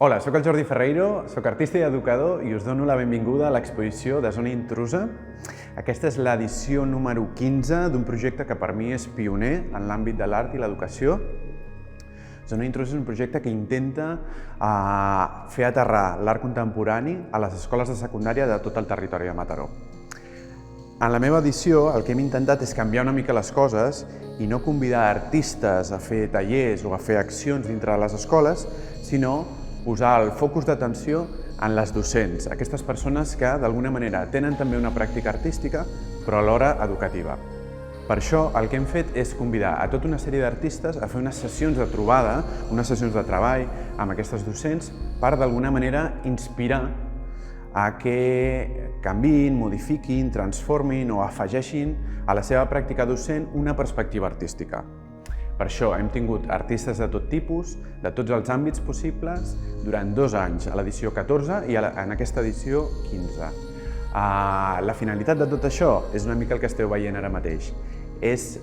Hola, sóc el Jordi Ferreiro, sóc artista i educador i us dono la benvinguda a l'exposició de Zona Intrusa. Aquesta és l'edició número 15 d'un projecte que per mi és pioner en l'àmbit de l'art i l'educació. Zona Intrusa és un projecte que intenta fer aterrar l'art contemporani a les escoles de secundària de tot el territori de Mataró. En la meva edició el que hem intentat és canviar una mica les coses i no convidar artistes a fer tallers o a fer accions dintre de les escoles, sinó posar el focus d'atenció en les docents, aquestes persones que d'alguna manera tenen també una pràctica artística però alhora educativa. Per això el que hem fet és convidar a tota una sèrie d'artistes a fer unes sessions de trobada, unes sessions de treball amb aquestes docents per d'alguna manera inspirar a que canviïn, modifiquin, transformin o afegeixin a la seva pràctica docent una perspectiva artística. Per això hem tingut artistes de tot tipus, de tots els àmbits possibles, durant 2 anys, a l'edició 14 i en aquesta edició 15. La finalitat de tot això és una mica el que esteu veient ara mateix. És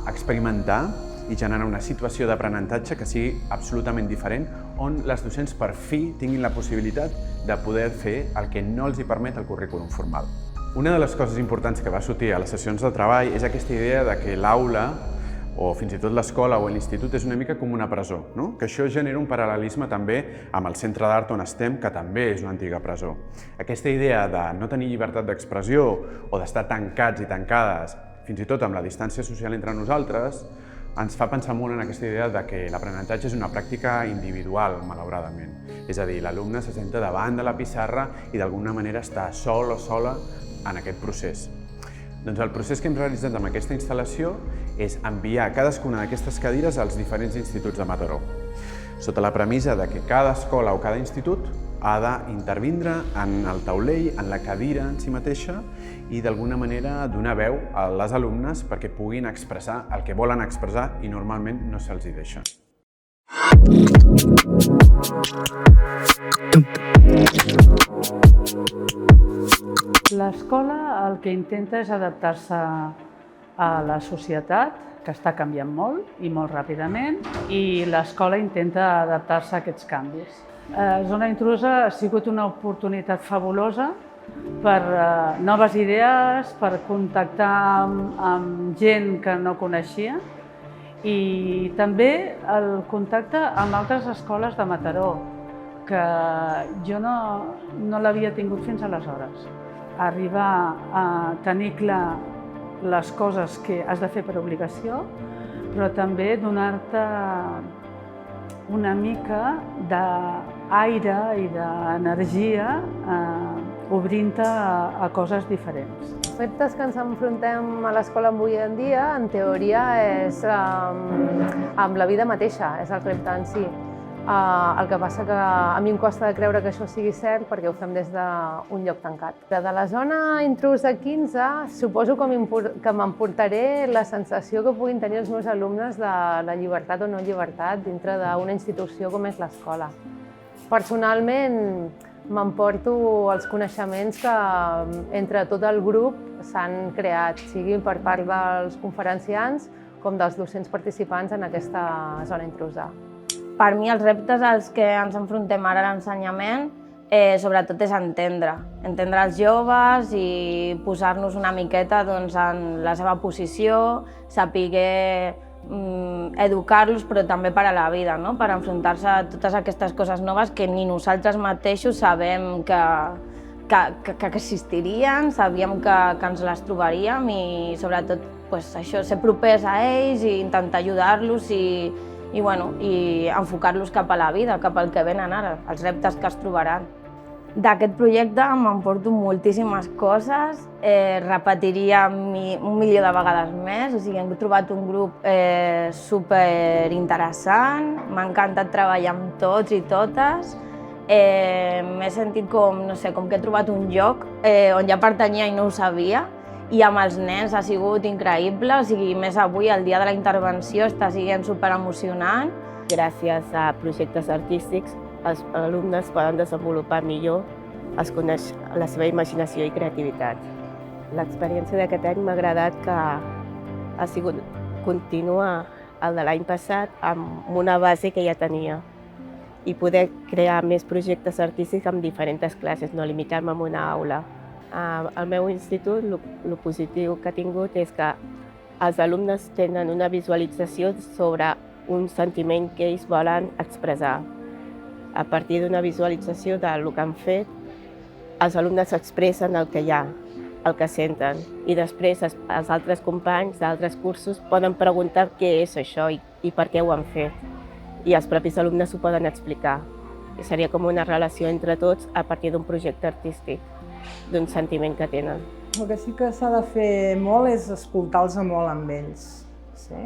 experimentar i generar una situació d'aprenentatge que sigui absolutament diferent, on les docents per fi tinguin la possibilitat de poder fer el que no els hi permet el currículum formal. Una de les coses importants que va sortir a les sessions de treball és aquesta idea de que l'aula o fins i tot l'escola o l'institut és una mica com una presó, no? Que això genera un paral·lelisme també amb el centre d'art on estem, que també és una antiga presó. Aquesta idea de no tenir llibertat d'expressió o d'estar tancats i tancades, fins i tot amb la distància social entre nosaltres, ens fa pensar molt en aquesta idea de que l'aprenentatge és una pràctica individual, malauradament. És a dir, l'alumne se senta davant de la pissarra i d'alguna manera està sol o sola en aquest procés. Doncs el procés que hem realitzat amb aquesta instal·lació és enviar cadascuna d'aquestes cadires als diferents instituts de Mataró, sota la premissa de que cada escola o cada institut ha d'intervindre en el taulell, en la cadira en si mateixa i d'alguna manera donar veu a les alumnes perquè puguin expressar el que volen expressar i normalment no se'ls hi deixa. L'escola el que intenta és adaptar-se a la societat, que està canviant molt i molt ràpidament, i l'escola intenta adaptar-se a aquests canvis. Zona Intrusa ha sigut una oportunitat fabulosa per noves idees, per contactar amb gent que no coneixia i també el contacte amb altres escoles de Mataró, que jo no l'havia tingut fins aleshores. Arribar a tenir clar les coses que has de fer per obligació, però també donar-te una mica d'aire i d'energia obrint-te a coses diferents. Els reptes que ens enfrontem a l'escola avui en dia, en teoria, és amb la vida mateixa, és el repte en si. El que passa que a mi em costa de creure que això sigui cert perquè ho fem des d'un lloc tancat. De la zona Intrusa 15 suposo que m'emportaré la sensació que puguin tenir els meus alumnes de la llibertat o no llibertat dintre d'una institució com és l'escola. Personalment m'emporto els coneixements que entre tot el grup s'han creat, sigui per part dels conferenciants com dels docents participants en aquesta zona Intrusa. Per mi els reptes als que ens enfrontem ara a l'ensenyament sobretot és entendre els joves i posar-nos una miqueta en la seva posició, saber educar-los però també per a la vida, per enfrontar-se a totes aquestes coses noves que ni nosaltres mateixos sabem que existirien, sabíem que ens les trobaríem i sobretot això, ser propers a ells i intentar ajudar-los i enfocar-los cap a la vida, cap al que venen ara, els reptes que es trobaran. D'aquest projecte m'emporto moltíssimes coses, repetiria un milió de vegades més, o sigui, hem trobat un grup superinteressant, m'ha encantat treballar amb tots i totes, m'he sentit com que he trobat un lloc on ja pertanyia i no ho sabia, i amb els nens ha sigut increïble, o sigui, més avui, el dia de la intervenció, està sent superemocionant. Gràcies a projectes artístics, els alumnes poden desenvolupar millor, es coneix la seva imaginació i creativitat. L'experiència d'aquest any m'ha agradat que ha sigut contínua el de l'any passat amb una base que ja tenia. i poder crear més projectes artístics amb diferents classes, no limitar-me a una aula. Al meu institut, el positiu que ha tingut és que els alumnes tenen una visualització sobre un sentiment que ells volen expressar. A partir d'una visualització del que han fet, els alumnes expressen el que hi ha, el que senten, i després els altres companys d'altres cursos poden preguntar què és això i per què ho han fet, i els propis alumnes ho poden explicar. I seria com una relació entre tots a partir d'un projecte artístic, d'un sentiment que tenen. El que sí que s'ha de fer molt és escoltar-los molt amb ells. Sí?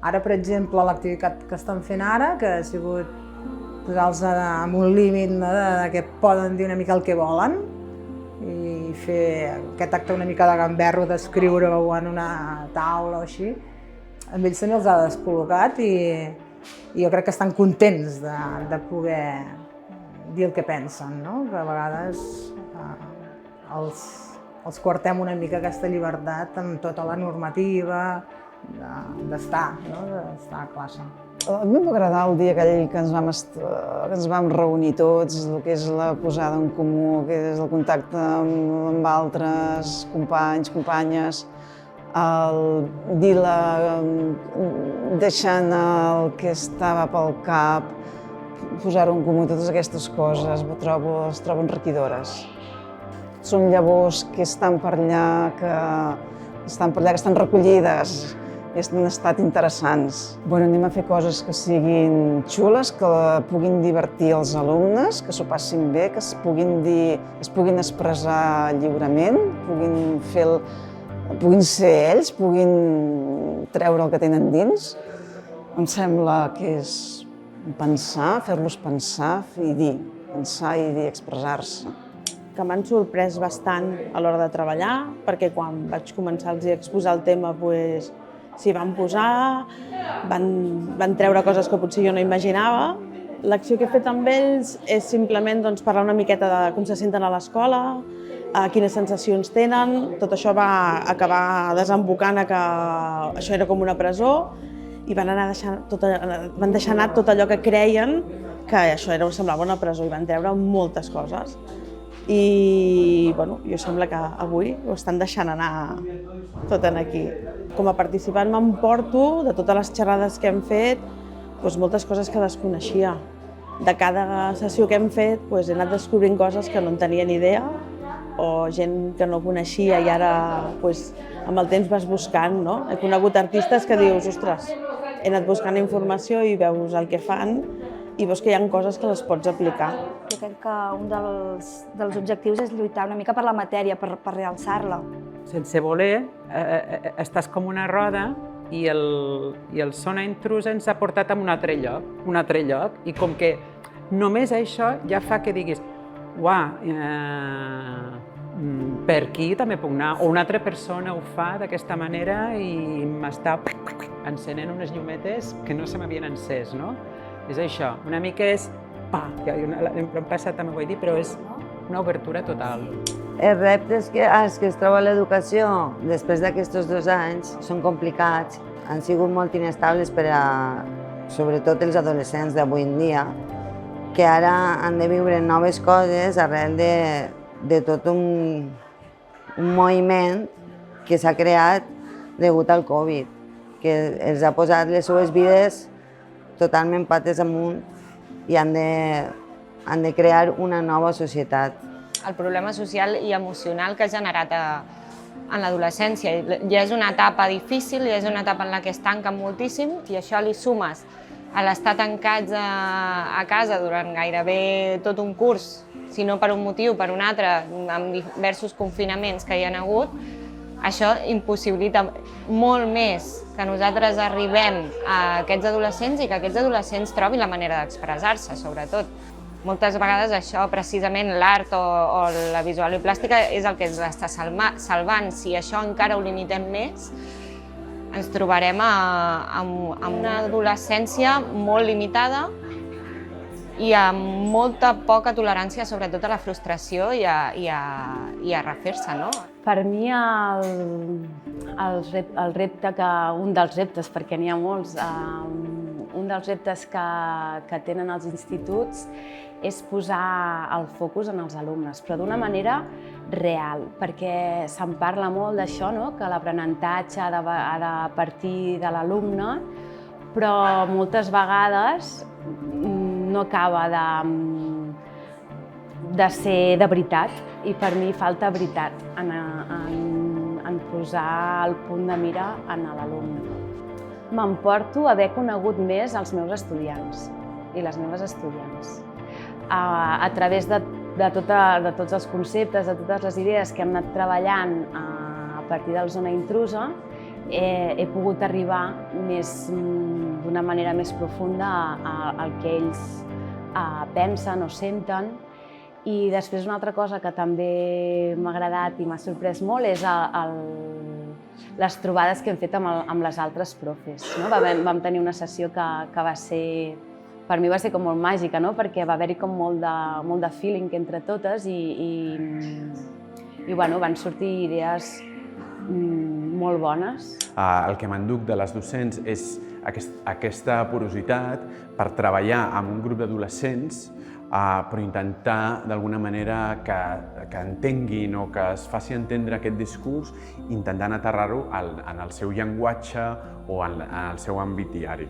Ara, per exemple, l'activitat que estan fent ara, que ha sigut posar-los en un límit de que poden dir una mica el que volen i fer aquest acte una mica de gamberro d'escriure-ho en una taula o així, amb ells també els ha descol·locat i jo crec que estan contents de poder dir el que pensen, no? Que a vegades els coartem una mica aquesta llibertat amb tota la normativa d'estar, no? D'estar a classe. A mi em va agradar el dia aquell que ens vam reunir tots, el que és la posada en comú, que és el contacte amb altres companys, companyes, el deixant el que estava pel cap, posar-ho en comú, totes aquestes coses, les trobo enriquidores. Són llavors que estan per allà, que estan recollides, i han estat interessants. Anem a fer coses que siguin xules, que puguin divertir els alumnes, que s'ho passin bé, que es puguin expressar lliurement, puguin ser ells, puguin treure el que tenen dins. Em sembla que és pensar, fer-los pensar i dir, expressar-se. Que m'han sorprès bastant a l'hora de treballar, perquè quan vaig començar a exposar el tema s'hi van posar, van treure coses que potser jo no imaginava. L'acció que he fet amb ells és simplement parlar una miqueta de com se senten a l'escola, quines sensacions tenen. Tot això va acabar desembocant a que això era com una presó i van deixar anar tot allò que creien que això semblava una presó i van treure moltes coses. I jo sembla que avui ho estan deixant anar tot aquí. Com a participant m'emporto de totes les xerrades que hem fet moltes coses que desconeixia. De cada sessió que hem fet he anat descobrint coses que no en tenia ni idea o gent que no coneixia i ara amb el temps vas buscant. He conegut artistes que dius, ostres, he anat buscant informació i veus el que fan i veus que hi ha coses que les pots aplicar. Jo crec que un dels objectius és lluitar una mica per la matèria, per realçar-la. Sense voler, estàs com una roda i el Zona Intrusa ens ha portat a un altre lloc, i com que només això ja fa que diguis uah, per aquí també puc anar, o una altra persona ho fa d'aquesta manera i m'està encenent unes llumetes que no se m'havien encès, no? És això, una mica és l'hem passat també ho he dit, però és una obertura total. Els reptes que es troba l'educació després d'aquests 2 anys són complicats, han sigut molt inestables per a, sobretot els adolescents d'avui en dia, que ara han de viure noves coses arrel de tot un moviment que s'ha creat degut al Covid, que els ha posat les seves vides totalment pates amunt i han de crear una nova societat. El problema social i emocional que ha generat en l'adolescència. Ja és una etapa difícil, ja és una etapa en la que es tanquen moltíssim i això li sumes a l'estar tancats a casa durant gairebé tot un curs, si no per un motiu, per un altre, amb diversos confinaments que hi ha hagut, això impossibilita molt més que nosaltres arribem a aquests adolescents i que aquests adolescents trobin la manera d'expressar-se, sobretot. Moltes vegades això, precisament l'art o la visual i plàstica, és el que ens està salvant. Si això encara ho limitem més, ens trobarem amb una adolescència molt limitada i amb molta poca tolerància, sobretot a la frustració i a refer-se, no? Per mi un dels reptes, perquè n'hi ha molts, un dels reptes que tenen els instituts és posar el focus en els alumnes, però d'una manera real, perquè se'n parla molt d'això, no? Que l'aprenentatge ha de partir de l'alumne, però moltes vegades no acaba de ser de veritat, i per mi falta veritat en posar el punt de mira en l'alumne. M'emporto haver conegut més els meus estudiants i les meves estudiants. A través de tots els conceptes, de totes les idees que hem anat treballant a partir del Zona Intrusa, he pogut arribar d'una manera més profunda al que ells pensen o senten. I després una altra cosa que també m'ha agradat i m'ha sorprès molt és les trobades que hem fet amb les altres profes. Vam tenir una sessió que va ser, per mi va ser com molt màgica, perquè va haver-hi com molt de feeling entre totes i van sortir idees molt bones. El que m'enduc de les docents és aquesta porositat per treballar amb un grup d'adolescents, però intentar d'alguna manera que entenguin o que es faci entendre aquest discurs, intentant aterrar-ho en el seu llenguatge o en el seu àmbit diari.